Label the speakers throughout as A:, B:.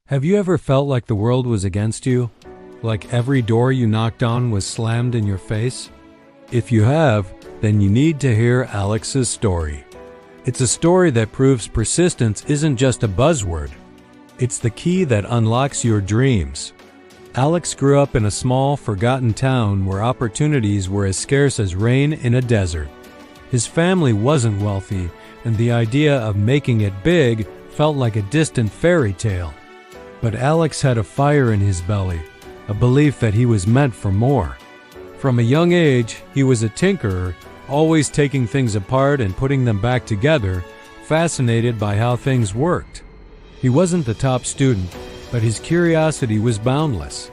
A: Have you ever felt like the world was against you? Like every door you knocked on was slammed in your face? If you have, then you need to hear Alex's story. It's a story that proves persistence isn't just a buzzword. It's the key that unlocks your dreams. Alex grew up in a small, forgotten town where opportunities were as scarce as rain in a desert. His family wasn't wealthy, and the idea of making it big felt like a distant fairy tale. But Alex had a fire in his belly, a belief that he was meant for more. From a young age, he was a tinkerer, always taking things apart and putting them back together, fascinated by how things worked. He wasn't the top student, but his curiosity was boundless.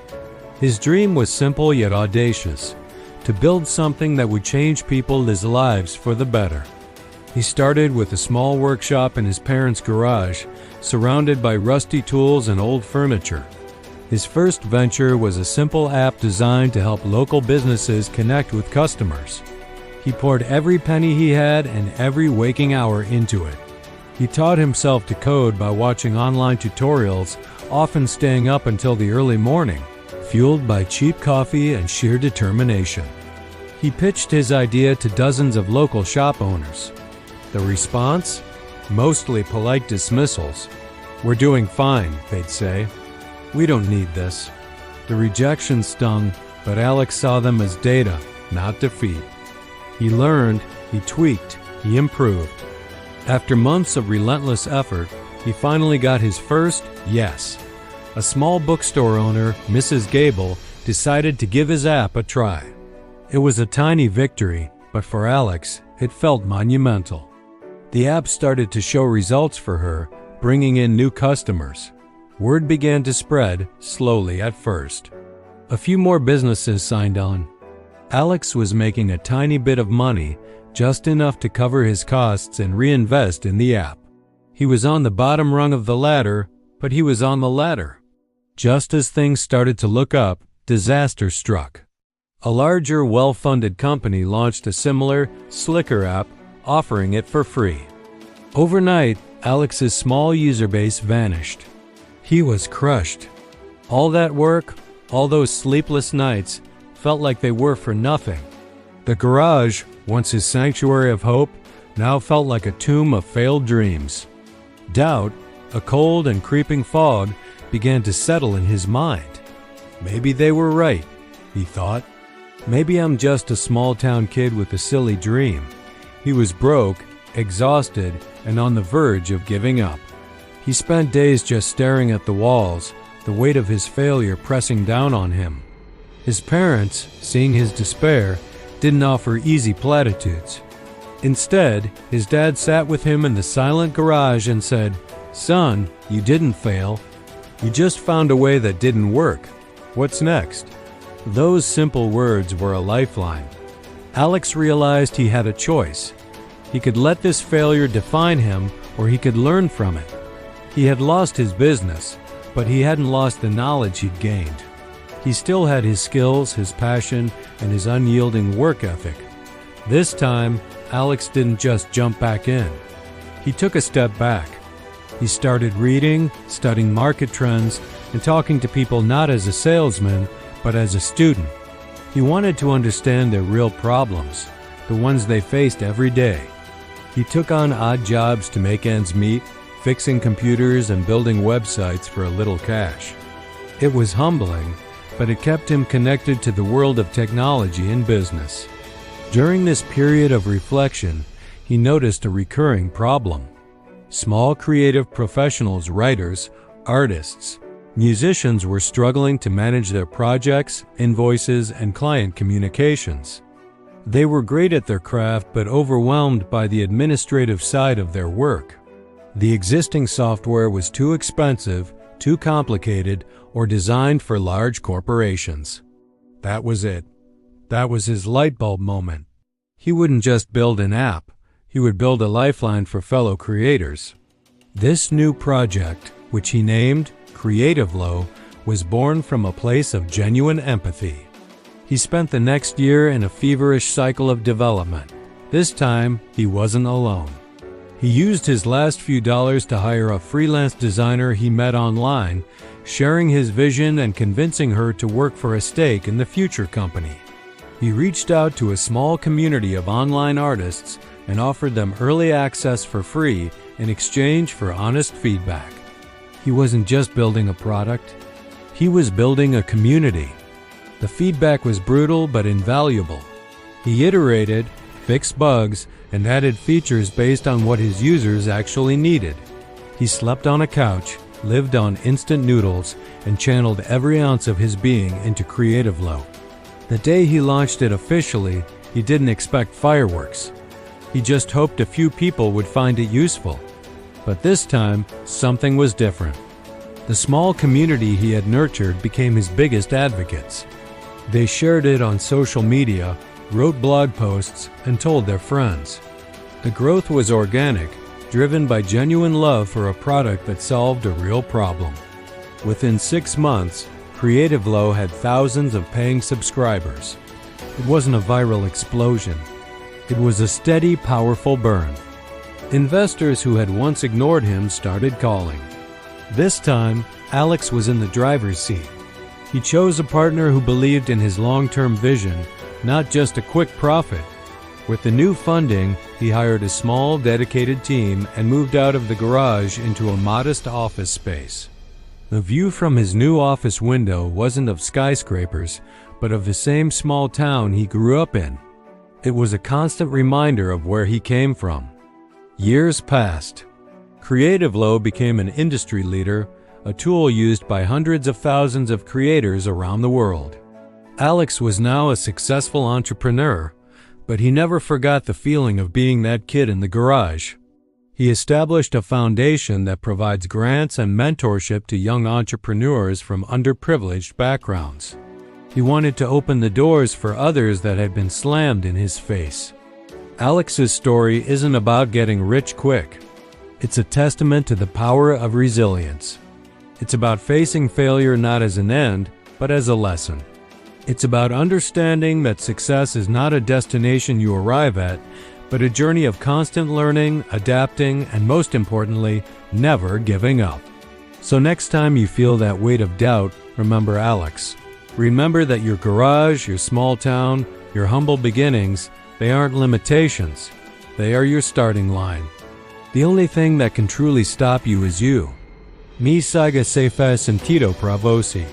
A: His dream was simple yet audacious, to build something that would change people's lives for the better. He started with a small workshop in his parents' garage, surrounded by rusty tools and old furniture. His first venture was a simple app designed to help local businesses connect with customers. He poured every penny he had and every waking hour into it. He taught himself to code by watching online tutorials, often staying up until the early morning, fueled by cheap coffee and sheer determination. He pitched his idea to dozens of local shop owners. The response? Mostly polite dismissals. "We're doing fine," they'd say. "We don't need this." The rejection stung, but Alex saw them as data, not defeat. He learned, he tweaked, he improved. After months of relentless effort, he finally got his first yes. A small bookstore owner, Mrs. Gable, decided to give his app a try. It was a tiny victory, but for Alex, it felt monumental. The app started to show results for her, bringing in new customers. Word began to spread, slowly at first. A few more businesses signed on. Alex was making a tiny bit of money, just enough to cover his costs and reinvest in the app. He was on the bottom rung of the ladder, but he was on the ladder. Just as things started to look up, disaster struck. A larger, well-funded company launched a similar, slicker app, offering it for free. Overnight, Alex's small user base vanished. He was crushed. All that work, all those sleepless nights, felt like they were for nothing. The garage, once his sanctuary of hope, now felt like a tomb of failed dreams. Doubt, a cold and creeping fog, began to settle in his mind. Maybe they were right, he thought. Maybe I'm just a small-town kid with a silly dream. He was broke, exhausted, and on the verge of giving up. He spent days just staring at the walls, the weight of his failure pressing down on him. His parents, seeing his despair, didn't offer easy platitudes. Instead, his dad sat with him in the silent garage and said, "Son, you didn't fail. You just found a way that didn't work. What's next?" Those simple words were a lifeline. Alex realized he had a choice. He could let this failure define him, or he could learn from it. He had lost his business, but he hadn't lost the knowledge he'd gained. He still had his skills, his passion, and his unyielding work ethic. This time, Alex didn't just jump back in. He took a step back. He started reading, studying market trends, and talking to people not as a salesman, but as a student. He wanted to understand their real problems, the ones they faced every day. He took on odd jobs to make ends meet, fixing computers and building websites for a little cash. It was humbling, but it kept him connected to the world of technology and business. During this period of reflection, he noticed a recurring problem. Small creative professionals, writers, artists, musicians were struggling to manage their projects, invoices, and client communications. They were great at their craft but overwhelmed by the administrative side of their work. The existing software was too expensive, too complicated, or designed for large corporations. That was it. That was his light bulb moment. He wouldn't just build an app, he would build a lifeline for fellow creators. This new project, which he named CreativeLow, was born from a place of genuine empathy. He spent the next year in a feverish cycle of development. This time, he wasn't alone. He used his last few dollars to hire a freelance designer he met online, sharing his vision and convincing her to work for a stake in the future company. He reached out to a small community of online artists and offered them early access for free in exchange for honest feedback. He wasn't just building a product, he was building a community. The feedback was brutal but invaluable. He iterated, fixed bugs, and added features based on what his users actually needed. He slept on a couch, lived on instant noodles, and channeled every ounce of his being into CreativeLow. The day he launched it officially, he didn't expect fireworks. He just hoped a few people would find it useful. But this time, something was different. The small community he had nurtured became his biggest advocates. They shared it on social media, wrote blog posts, and told their friends. The growth was organic, driven by genuine love for a product that solved a real problem. Within 6 months, CreativeLow had thousands of paying subscribers. It wasn't a viral explosion. It was a steady, powerful burn. Investors who had once ignored him started calling. This time, Alex was in the driver's seat. He chose a partner who believed in his long-term vision, not just a quick profit. With the new funding, he hired a small, dedicated team and moved out of the garage into a modest office space. The view from his new office window wasn't of skyscrapers, but of the same small town he grew up in. It was a constant reminder of where he came from. Years passed. CreativeLow became an industry leader, a tool used by hundreds of thousands of creators around the world. Alex was now a successful entrepreneur, but he never forgot the feeling of being that kid in the garage. He established a foundation that provides grants and mentorship to young entrepreneurs from underprivileged backgrounds. He wanted to open the doors for others that had been slammed in his face. Alex's story isn't about getting rich quick. It's a testament to the power of resilience. It's about facing failure not as an end, but as a lesson. It's about understanding that success is not a destination you arrive at, but a journey of constant learning, adapting, and most importantly, never giving up. So next time you feel that weight of doubt, remember Alex. Remember that your garage, your small town, your humble beginnings, they aren't limitations. They are your starting line. The only thing that can truly stop you is you. Mi siga se fa sentido pra você.